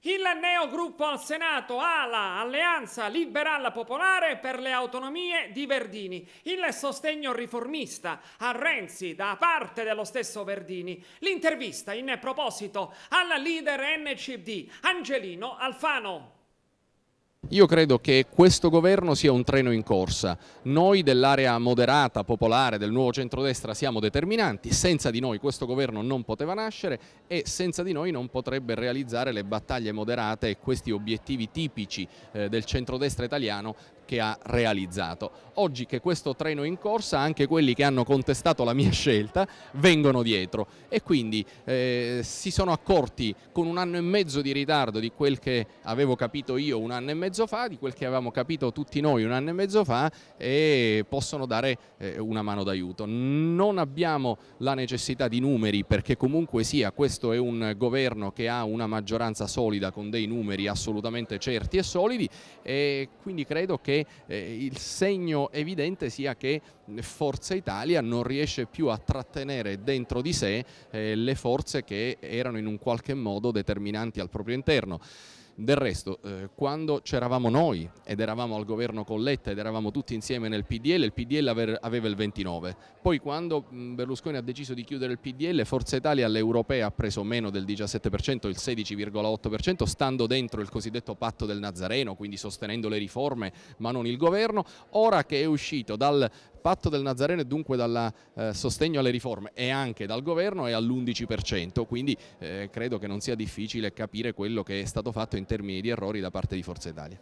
Il neogruppo al Senato ALA, Alleanza Liberal Popolare per le Autonomie di Verdini. Il sostegno riformista a Renzi da parte dello stesso Verdini. L'intervista in proposito al leader NCD Angelino Alfano. Io credo che questo governo sia un treno in corsa. Noi dell'area moderata, popolare, del nuovo centrodestra siamo determinanti, senza di noi questo governo non poteva nascere e senza di noi non potrebbe realizzare le battaglie moderate e questi obiettivi tipici del centrodestra italiano che ha realizzato. Oggi che questo treno è in corsa, anche quelli che hanno contestato la mia scelta vengono dietro e quindi si sono accorti con 1 anno e mezzo di ritardo di quel che avevo capito io 1 anno e mezzo fa, di quel che avevamo capito tutti noi 1 anno e mezzo fa e possono dare una mano d'aiuto. Non abbiamo la necessità di numeri perché comunque sia questo è un governo che ha una maggioranza solida con dei numeri assolutamente certi e solidi e quindi credo che il segno evidente sia che Forza Italia non riesce più a trattenere dentro di sé le forze che erano in un qualche modo determinanti al proprio interno. Del resto, quando c'eravamo noi ed eravamo al governo con Letta ed eravamo tutti insieme nel PDL, il PDL aveva il 29. Poi quando Berlusconi ha deciso di chiudere il PDL, Forza Italia alle europee ha preso meno del 17%, il 16,8%, stando dentro il cosiddetto patto del Nazareno, quindi sostenendo le riforme ma non il governo. Ora che è uscito dal patto del Nazareno e dunque dal sostegno alle riforme e anche dal governo è all'11%, quindi credo che non sia difficile capire quello che è stato fatto in termini di errori da parte di Forza Italia.